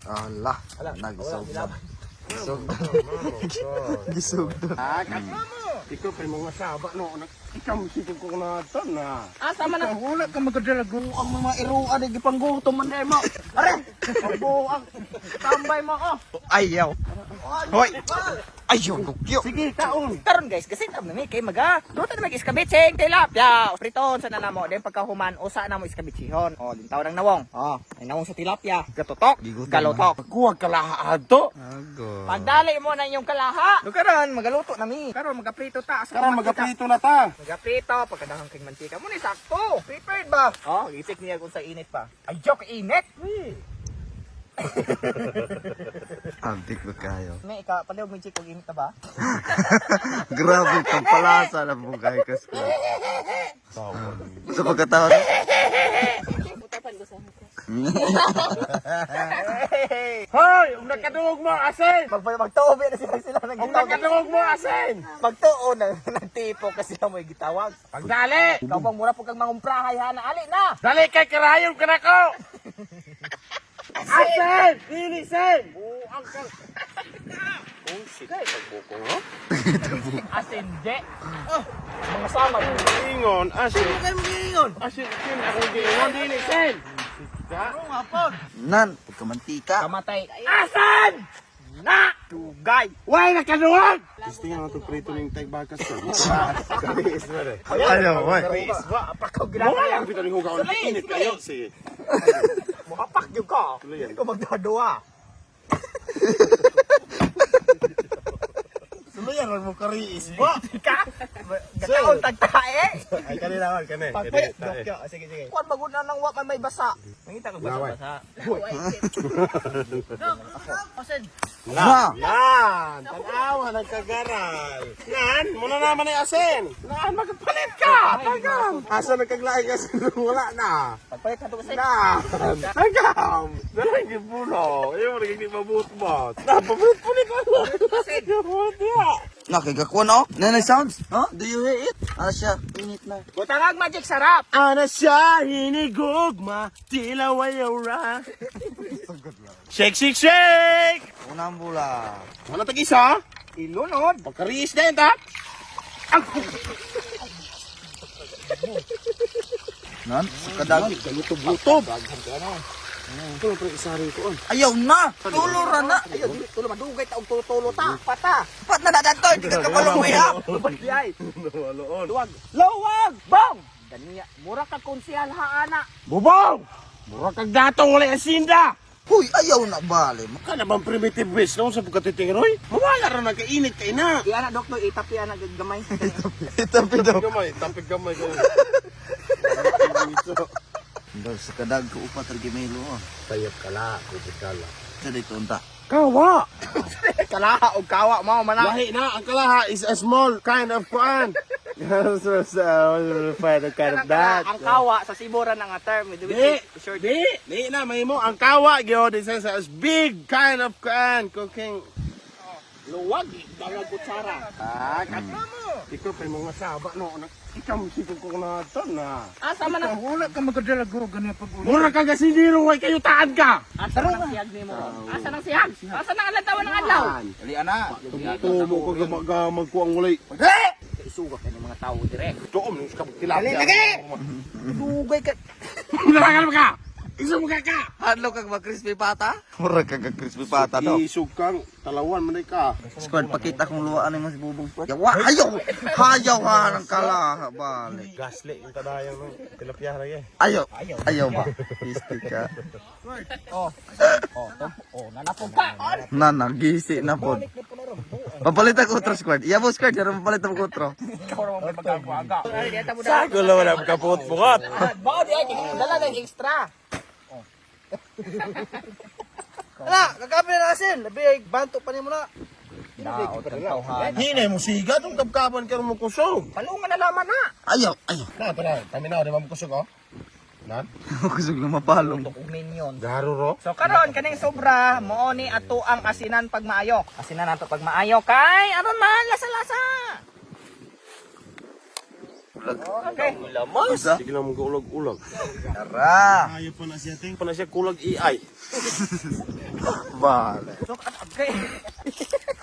Allah, nagisugdan. Gisugdan. Ikaw kay mga saba no, ikaw musikin ko na ito na. Asa man na? Wala ka magkadalago. Ang mga iruan ay gipanggutom man day mo. Are, ang tambay mo oh. Ayaw. Hoy. Ayaw, lukyo. Sige, kaon. Karon guys, kasi tam na mi kay maga. Duta na mag-iskabitsing tilapia. Priton sa nanamo, then pagkahuman usa na mo iskabitsihon. Oh, lintaw ng nawong. Oh, ay nawong sa tilapia. Gatutok, galutok. Kuwag kalahaan to. Ago. Pagdali mo na inyong kalaha. Do karon magaluto na mi. Karon magaprito ta. Karon magaprito na ta. Magaprito pagkadahang king mantika mo ni sakto. Prepared ba? Oh, itik niya kung sa init pa. Ay, joke init. Antik ba kayo? May ika pala mo check og init na ba? Grabe kang palasa na bugay kas ko. Sa pagkataon. Utapan ko sa Hoy, ug nakadungog mo asin. Magtuo na sila Ug nagtawag. nakadungog mo asin. Magtuo na nagtipo kasi mo gitawag. Pagdali. Ikaw bang mura po kang mangumprahay hana ali na. Dali kay karayon ka na ko. Asin! Linisin! Buang ka. Oh, sige, pagbuko ho. Asinde. Oh, mga sama mo. Ingon, asin. Kayo mag-iingon. Asin, akong giingon, linisin. Nan, pagkamantika. Kamatay. Asan? Na! Tugay. Way, nakadungog! Gusto nga itong prito ng tagbakas ko. Kariis na rin. Ayaw, hoy. Kariis ba? Apakaw Mga ginagawa. lang pito ng hugaw. Init kayo. Sige. Mukapak yung ka. Hindi ko magdadua. Suluyan mo kariis ba? Ka? Gataon tagtae. Ay, kanina man, kanina. Pagpayat. Sige, sige. Kuwan maguna ng wapan may basa. Nangita ko basa-basa. Asan? Na. Yan! Tanawa, nagkagaral. Yan, muna naman ay asin. Yan, magpalit ka! Tagam! Asa nagkaglaing asin? Wala na. Pagpayat na ito kasi. Na! Tagam! Dalang gipuno. Ayaw mo nagiging mabutbot. Na, pabulit-pulit ko. Asin. Nakikakuha na, oh. Nanay sounds. Huh? Do you hear it? Ano siya? Init na. Butangag magic sarap. Ana siya hinigugma, tila wayawra. Shake, shake, shake! Unang bula. Ano tag-isa? Ilunod. Pagkariis na yun, ta? Nan, sa kadag. Gutob-gutob. Ito lang pala isari ko. Ayaw na. Tulura na. Ayun, tulo madugay ta og tulo ta. Pata. Pat na dadatoy. Di ka kabalong may hap. Yay. Nawaloon. Luwag. Luwag. Bong. Daniya, mura ka konsehal ha ana. Bubong! Mura kag datong wala asinda! Huy, ayaw na bali. Ka na bang primitive waste noon sa pagkatiting Roy? Mawala ra nagkainit kay na. Di ana doktor itapi ana gamay. Itapi daw. Tampig gamay ko. Dahil sa kadag ko upat argimelo. Sayap kala, kupit kala. Sa dito unta. Kawa! Kalaha og kawa mo mana. Lahi na, ang kalaha is a small kind of kuan. Kind of that. Ang kawa sa Sibora na nga term. Di na, may mo. Ang kawa, gyud is as big kind of kuan. Cooking. Luwag. Dalag kutsara. Ikaw pa mga saba, no? Ikaw musikin ko na ito na. Asa man ang Wala ka magkadalago, ganyan pag mura ka kasi diro, way kayo taan ka! asa nang siyag nimo? Asa nang siyag? Asa nang alantawan ng adlaw? Dali ana. Tumo ko gamagamag ko ang ulay. Isugat ni mga tao dire. Doon, nung sa tilapia. Dali lagi! Dugay ka. Nalagal ka! Isog ka ka! Hadlo kag crispy pata? Mura kag crispy pata daw. Isog kang talawan man ka. Squad, pakita kong luwaan ni mas bubong squad. Yawa, ayaw! Hayaw ha ng kalaha, bali. Gasli yung kadayang ng tilapia rin eh. Ayaw. Ayaw ba? Pisti ka. Nanapog ka. Nanagisi na po. Papalitan ko utro squad. Iya mo squad, pero papalitan ko utro. Ikaw naman magkagawa. Ay, dito mo daw. Sago lang wala magkapot-pukot. Bao di ay dala ng extra. Ala, kagabi na asin. Labi, banto pa niyo na. Daot kang tawhan. Hinay mo siga, itong kapkapan ka mo kusog. Palungan na laman na. Ayaw, ayaw. Na, tara, kami na, di ba mo kusog oh? Nan? Kusog na mapalong. Tukog minion. Garo ro? So karon kaning sobra mo ni ato ang asinan pag maayo. Asinan nato pag maayo kay aron man lasa-lasa. Okay. Lamas. Usa? Sige lang mag-ulag-ulag. Tara. Ayaw pa na siya, ting. Pa na siya kulag AI. Bale. So, okay.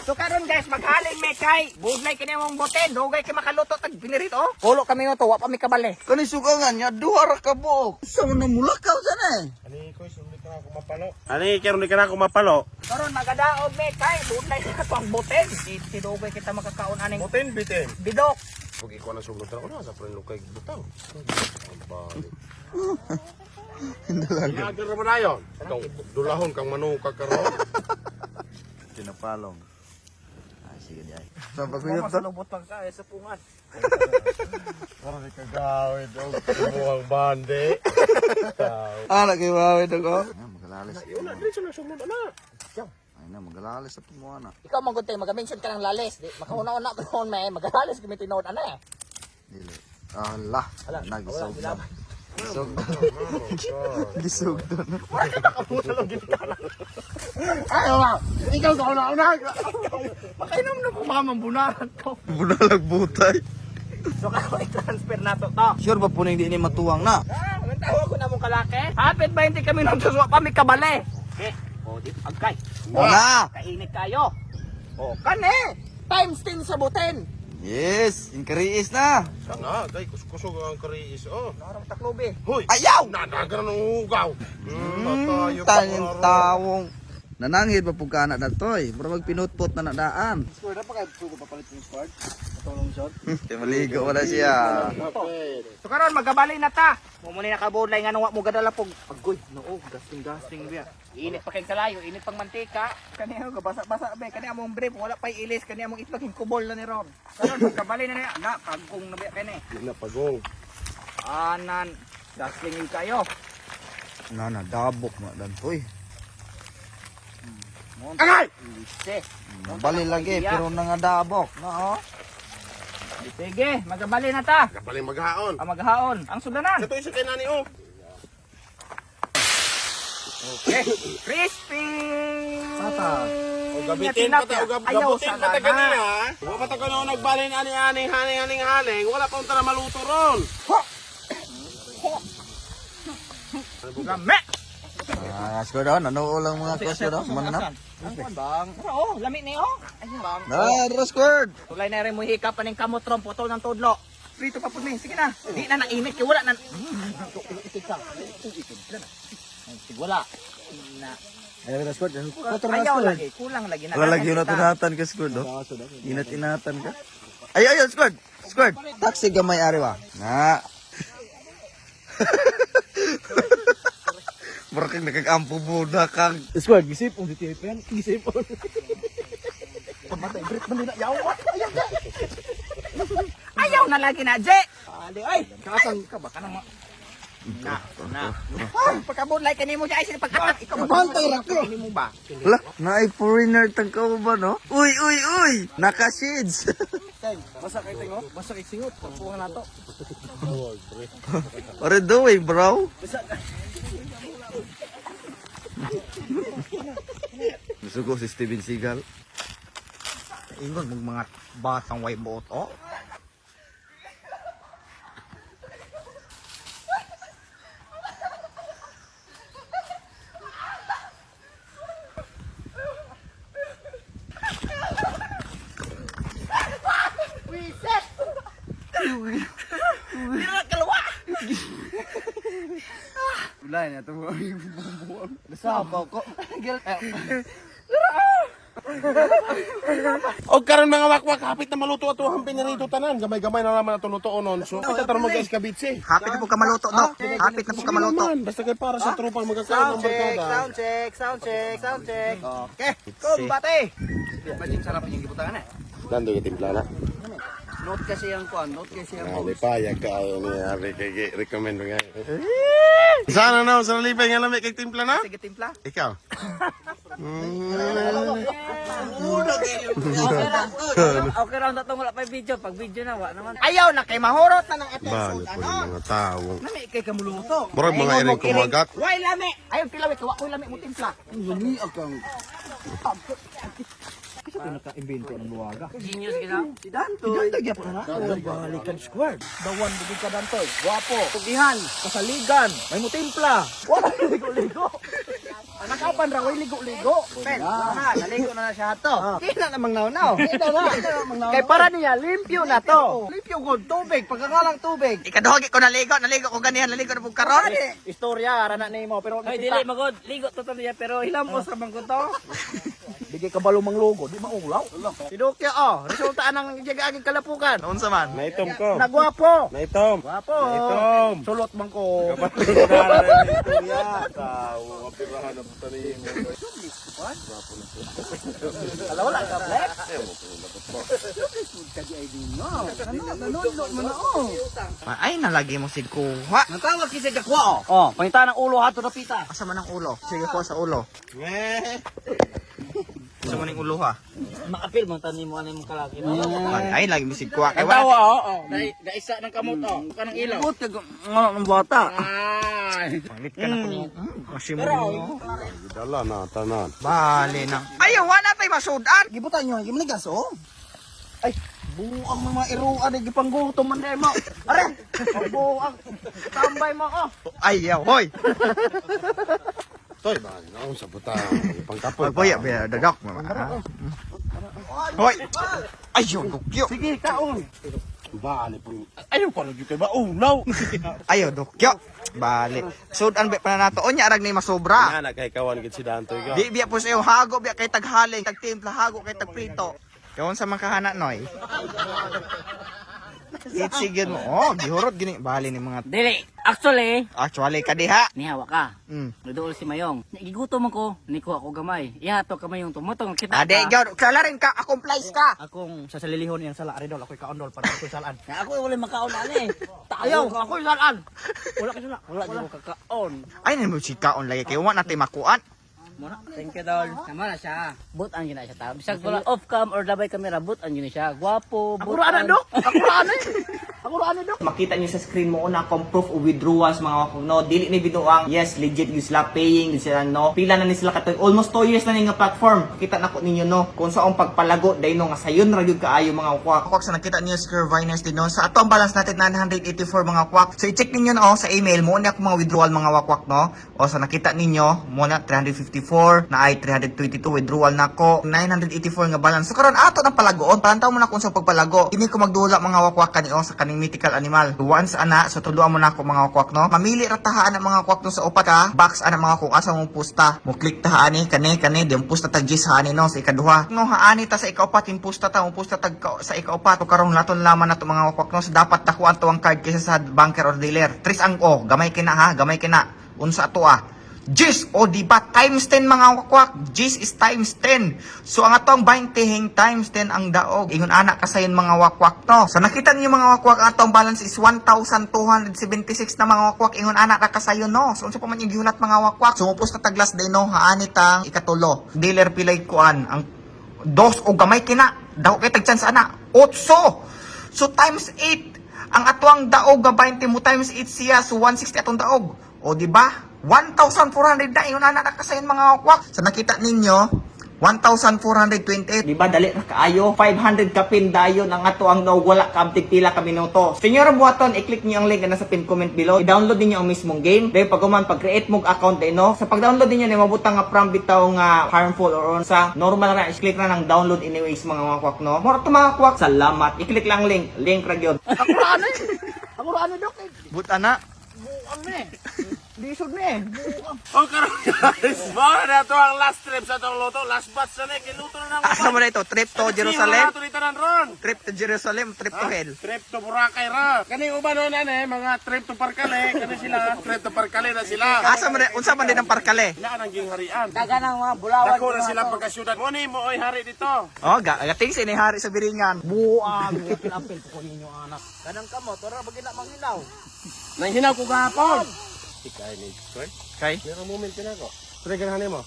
So karon guys, maghalin me kay budlay kini mong boten, dugay kay makaluto tag binirito. Pulo kami mo to, wa pa mi kabali. Kani sugangan niya, duha ra ka buok. Sa mo na mulakaw sana eh. Ani ko, sumuli ka na ako mapalo. Ani, kaya hindi ka na ako mapalo. Karon magadaog me kay budlay na pang boten. Dugay kita makakaon aning Moten, bitin. bidok. Huwag ikaw na sumunod na ako na. Sa preno kay butang. Ang balik. Hindi lang. Iagar naman na yun. Ikaw, dulahon kang manuka ka ron. Pinapalong. Ay, sige di ay. Sa pagkuyap to? Lubot pag ka sa pungat. Parang di kagawin daw. Kumuhang bande. Ah, nagkiwawid ako. Ay, magalalis. Yun na, dito na sumunod na. Ay na, magalalis sa tumuha na. Ikaw magunti, mag-mention ka ng lalis. Di makauna-una ko noon may magalalis kami tinuod ana eh. Dili. Allah. Nagisog na. Gisog na. Gisog na. Ay, wala. Ikaw ka una. Makainom na kumamang bunaran ko. Bunalag butay. So kako i-transfer na to. To. Sure ba po na hindi ni matuwang na? Ang tawag ko na mong kalaki. Hapit 20 kami nung suswa pa may kabali. Eh, o di agkay. Wala. Kainit kayo. O kane. Times 10 sa boten. Yes, inkariis na. Sana, kay kuskusog ang kariis. Oh. Narang taklobe. Hoy! Ayaw! Nadagan ng hugaw. Matayo pa Tanyang tawong. Nananghid pa po ka na datoy. Pero magpinutpot na nadaan. Square na pa kayo suko papalit yung squad? Matulong shot? Maligo wala siya. So karon magabali na ta. Mumuni na kabudlay nga nung wa mo gadala pog agoy. Noo, gasting biya. Init pa kay kalayo, init pang mantika. Kani ako basa-basa be, kani among brief wala pa ilis, kani among itlog kubol na ni Ron. Karon magabali na niya. Na pagkong na biya kani. Hindi na pagong. Anan, gasting yun kayo. Na dabok na datoy. Agay! Ise. Bali lagi pero nangadabok. No. Sige, magabali na ta. Kapaling maghaon. Ang maghaon, ang sudanan. Ito isa kay nani oh. Okay. Crispy! Pata. O gabitin Tinapya. pata, o Ayaw gabutin sa pata lana. ganina. Huwag pata ka na nagbalin ani-aning, haling-haling. Wala pa unta na maluto ron. Lame! Asko daw, nanuulang mga kasyo daw. Manap. Bang. Oo, lami ni oh. Ayun bang. Na, squad. Tulay na rin mo hikap pa ng kamotron, putol ng tudlo. Prito pa po ni. Sige na. Di na nainit, kaya wala na. Wala. Na. Ayaw squad. Ayaw lagi, kulang lagi. Wala lagi yung natunatan ka squad. Inat-inatan ka. Ayaw, squad. Squad. Taxi gamay ariwa. Na. Marakang nakakampo muna kang. Squad, gisip ang ditipan. Gisip ang. Pamatay, Brit, man nila. Ayaw na lagi na, Je. Ali, ay. Kasang ka ba? Kanang na. Ay, pagkabudlay ka ni mo, ay, pag-atak. Ikaw Bantay ra ko. Hindi mo ba? Wala, naay foreigner tang ka ba no? Uy, naka-shades. Basta kay tingo, basta kay singot. Pagpuhan na to. What are you doing, bro? Gusto ko si Steven Seagal. Ingon mong mga batang way buot, oh. Dira kalwa. Wala na ito mo. Nasabaw ko. O karon mga wakwak, hapit na maluto ato ang pinirito tanan. Gamay-gamay na naman ato lutoon. So, kita tarong mag-eskabitsi. Hapit na po ka maluto, no? Hapit na po ka maluto. Basta kay para sa tropang magkakain ng barkada. Sound check. Okay. Kumbate. Pwede sarap yung gibutangan eh. Nando yung timpla na. Note kasi ang kuan, note kasi ang Hindi pa, yung kaayo niya. Recommend mo nga. Sana na, sa nalipay nga lamig kay timpla na? Sige, timpla. Ikaw. Okay raw na itong wala pa yung video. Pag video na, wala naman. Ayaw na kay mahurot na ng Balo episode. po yung mga tao. Lami kay kamuluto. Murag mga iring kumagat. Why lami? Ayaw kilawit, kawa ko lami mo timpla. Lumi akang Kasi ito naka-invento ng luwaga. Genius kita. Si Dantoy. Dantoy, gyapon na. Balikan squared. Dawan, bugid ka Dantoy. Guwapo. Tugihan. Kasaligan. May mutimpla. Wala ligo-ligo. Nakapan ra, way ligo-ligo. Pen, naligo na siya to. Kina namang naunaw. Ito na. Kay para niya, limpyo na to. Limpyo ko, tubig. Pagkakalang tubig. Ikaduhagi ko naligo ko ganihan, naligo na pug karon. Istorya, rana ni mo. Pero Ay, dili magod. Ligo to niya pero hilamos ra man ko to. bigay ka balo mang logo, di maulaw. Sidukya, resulta ng jagaaging kalapukan. Unsa man? Naitom ko. Nagwapo. Naitom. Gwapo. Naitom. Sulot man ko. Ala wala ka black. Ay, nalagi mo sig kuha. Natawag kasi kakwa pangita ng ulo hato na pita. Asa man ang ulo? Sige ko sa ulo. Asa man ang ulo ha? Maapil man tani mo anay mong kalaki. Ay, lagi mo sig kuha. Kay Tawa wala. na isa ng kamot kanang ilaw. Gut ka ng bata. Ay. Panglit ka na ko ni. Kasi mo. Dala na, tanan. Bale na. Ayaw, wala tayo masudan. Gibutan nyo, gimanigas Ay, buang mga iruan ay gipanggutom man day mo. Are, buang tambay mo Ayaw, hoy. Toy ba? Naon sa buta. Pangkapon. Pagboya, dadak mo. Hoy. Ayaw, dukyo. Sige, kaon. Bale po. Ayaw pa lagi kay ba? Oh, no. Ayaw, dukyo. Bale. Sudan ba pa na nato? Onya, arag na yung masobra. Nga nagkakawan gid si Dantoy ka. Di biya po sa iyo, hago biya kay taghaling, tagtimpla, hago kay tagprito. Kawon sa makahana noy. Itsigid mo. Gihurot gini bali ni mga Dili. Actually, actually kadiha. nihawa ka. Mm. Naduol si Mayong. Gigutom ako, nikuha ko gamay. Ihato ka Mayong tumutong kita Ade, gaw, kala rin ka, accomplice ka. Akong sasalilihon yung sala Aridol, ako'y kaondol para ako'y salaan. Na ako wala makaon ani. Ayaw, ako'y salaan. Wala ka sala. Wala di ko kakaon. Ay, nimo si kaon lagi kay wa natin makuan. Muna. Thank you dol. Tama na siya. Butan yun na siya ta. Bisag wala off cam or dabay kamera, butan yun siya. Gwapo, Ako ra ana dok. Ako ra ana dok. Makita niyo sa screen mo una kung proof of withdrawals mga wakong no. Dili ni binuang yes legit yung sila paying din sila no. Pila na ni sila katoy almost 2 years na ni nga platform. Kita na ko ninyo no kung saong pagpalago dai no nga sayon ra gyud kaayo mga kwak. Kwak sa nakita niyo si Curviners din no. Sa ato ang balance natin 984 mga kwak. So i-check ninyo no sa email mo na ako mga withdrawal mga wakwak no. O sa nakita ninyo mo na 354 na ay 322 withdrawal nako 984 nga balance. So karon ato nang palagoon palantaw mo na kung sa pagpalago. Ini ko magdula mga wakwak kani o sa kaning mythical animal. Once ana so tuluan mo na ako mga wakwak no. Mamili ra tahaan ang mga wakwak no sa upat ha. Box ana mga kung asa mo pusta. Mo click tahaan ni kani di pusta tag gis haani no sa ikaduha. No haani ta sa ikaupat yung pusta ta mo pusta tag sa ikaupat. So karon laton laman na to mga wakwak no. So dapat takuan to ang card kaysa sa banker or dealer. Tris ang gamay kina ha, gamay kina. Unsa ato Gis, diba? Times 10 mga wakwak. Gis is times 10. So, ang atong 20 times 10 ang daog. Ingon anak kasayon mga wakwak to. So, nakita niyo mga wakwak, ang atong balance is 1,276 na mga wakwak. Ingon anak na kasayon no. So, unsa pa man yung gihulat mga wakwak. Sumupos na taglas day no. Haanit ang ikatulo. Dealer pilay kuan. Ang dos o gamay kina. Daog kay tagchance ana. 8. So, times 8. Ang atuang daog nga 20 mo times 8 siya. So, 160 atong daog. O, diba? 1,400 na yun na nakasayon mga wakwak. So nakita ninyo, 1,428. Diba dali na kaayo? 500 kapin dayon ang ato ang wala kabtig pila ka minuto. Senyor buhaton, i-click niyo ang link na sa pin comment below. I-download niyo ang mismong game. Dahil pag-create mo account no. Sa pag-download niyo ni mabutang nga from bitaw nga harmful or sa normal na i-click na ng download anyways mga wakwak no. Mora to mga wakwak. Salamat. I-click lang link ra gyud. Ako ra ana dok. Buta na. Buang ni. Lisod ni. Buang. Oh, karon guys. Mao na to ang last trip sa tong luto. Last batch na ni kiluto na ng Asa mo na ito? Trip to Jerusalem? Ito dito nan ron. Trip to Jerusalem? Trip to hell? Trip to Boracay ra. Kani uban no na mga trip to Parkale, kani sila trip to Parkale na sila. Asa mo na, unsa man din ang parkale? Na nang gingharian. Daga ng mga bulawan. Dako na sila pagkasyudad. Mo ni mo oy hari dito. Oh, gating sinihari sa biringan. Buang. Apil ko ninyo anak. Kanang kamot, ora bagina manghinaw. Nang hinaw ko gahapon. Ikay ni Troy. Kay? Pero moment ka na ko. Troy ganahan mo.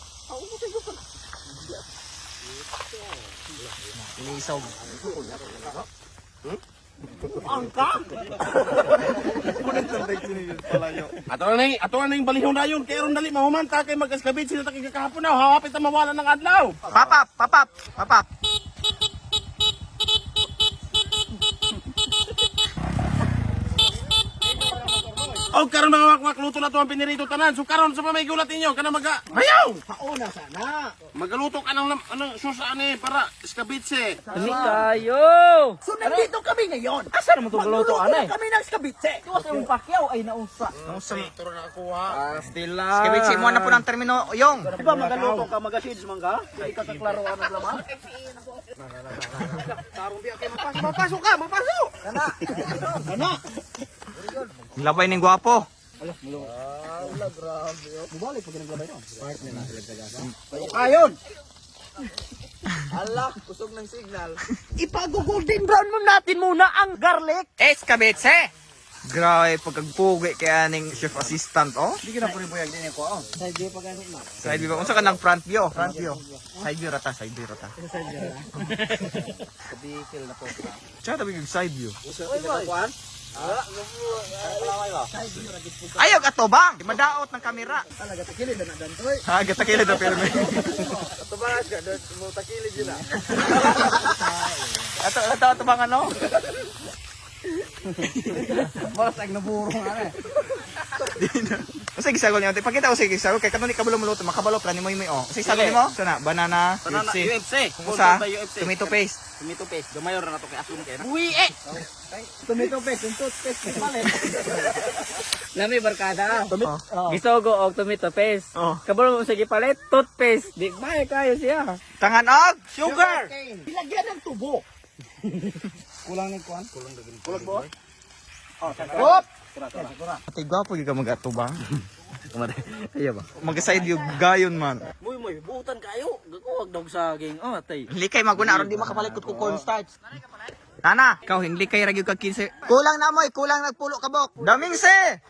Inisaw. Ato na yung balihong dayon kay ron dali mahumanta kay magkaskabit sila takig kahapon na hawapit ta mawala ng adlaw. Papap! O karon mga wakwak luto na to ang pinirito tanan. So karon sa pamay gulat ninyo kana maga. Hayaw! Pauna sana. Magaluto ka ng susa ani para iskabitse. Dili kayo. So nandito kami ngayon. Asa naman to luto Magluto anay? na kami ng skabitse. Tuwas yung pakyaw ay nausa. Turo na ako ha. Stila. Skibitsi mo na po ng termino, Yung. Di ba magaluto ka, mag-shades man ka? Hindi ka kaklaruan ng laman? Tarong di kayo mapasok ka, mapasok! Kana! Labay ning gwapo. Bubalik pag naglabay no? Ayon! Ala, kusog ng signal. Ipag-golden brown mo natin muna ang garlic. Eskabitse! Grabe, pagkagpugi kaya ning chef assistant, oh. Hindi ka na po rin buyag din ko. Side view pag ano na. Side view. Unsa ka ng front view? Front view. Side view rata, side view rata. Side view na. Kabikil na po. Tsaka tabi kag side view. Uy, kuan? Ayaw atobang! Madaot ng kamera. Talaga, takilid na dantoy. Ha, gatakilid na pero may. Atubangas ka, mo takilid yun ah. Ato atobang ano? Malas ang naburong ano eh. Usa gisagol niyo. Pakita ko sa gisagol kay kanoni kabalo maluto, makabalo plani mo oh. Usa gisagol nimo? Sana banana, UFC. Usa tomato paste. Tomato paste. Gamayor na to kay asum kay. Uwi eh. Tomato paste, yung toothpaste palit. Lami barkada. Oh. Gisogo og tomato paste. Oh. Kabalo mo sige palit toothpaste. Di ba kayo siya? Tangan og sugar. Ilagyan ng tubo. Kulang ni kuan? Kulang bo? Oh, sakop. Ate gwapo gyud ka mag-atubang. Ayaw ba? Mag-side view gayon man. Muy buutan kayo. Gakuwag dog saging. Oh, tay. Hindi kay maguna aron di makapalikot ko cornstarch. Nana, ikaw hindi kay ragyo ka 15. Kulang na mo, kulang nagpulo kabok. Daming se.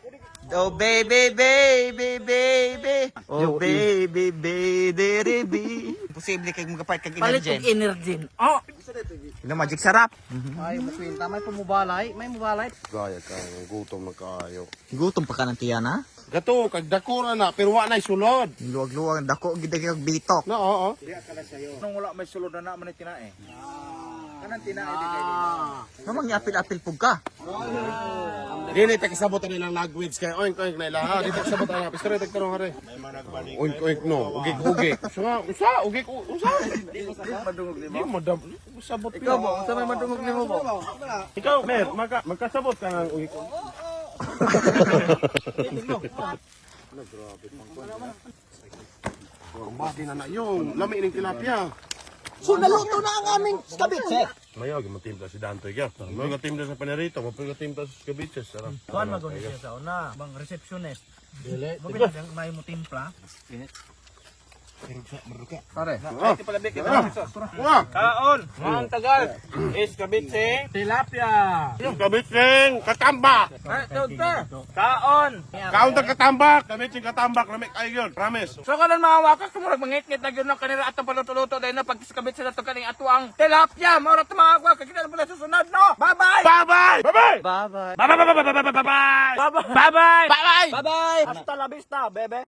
Oh baby, baby, baby. Oh baby, baby. Posible kay magapart kag Palit og energy. energy. Oh, Ino magic sarap. Ay, makwinta may pumubalay, may mubalay. Gaya ka, gutom na kayo. Gutom pa ka ng tiyan ha? Gato, kag dako na pero wa nay sulod. Luwag-luwag dako gid kag bitok. No, oo. Nung wala may sulod na naman tinae. Kanang tinae di kay Namang apil-apil pug ka. Dili ta kasabot ani ng language kay oink oink na ilaha. Dito kasabot ana. Pistore tagtarong hare. Oink oink no. Ugik ugik. Usa ugik usa. madungog ni Di mo dam. Sabot Ikaw ba, unsa may madungog nimo ba? Ikaw, mer, magkasabot ka ng ugik. Oh, mati na yung lami ning tilapia. So naluto na ang aming skabitse. Mayo gimatimpla si Dantoy gyud. Mo gatimpla sa panarito, mo gatimpla sa ceviche, sarap. Kuan magunit siya sa una, bang receptionist. Dili. Mo pinag may mo timpla. Pare. Oh. Kaon. Ang tagal. Iskabitse. Tilapia. Ceviche, katambak. Kaon. Kaun tag katambak, ceviche katambak, lami kayo yun. Promise. So kanon mga wakas kumurag mangit-ngit na gyud ng kanira atong paluto-luto dahil na pag iskabitse na to kaning atuang tilapia. Mao ra to mga wakas kita na pala susunod no. Bye-bye. Bye-bye. Bye-bye. Bye-bye. Bye-bye. Bye-bye. Bye-bye. Bye-bye. Bye-bye. Bye-bye. Hasta la vista, bebe.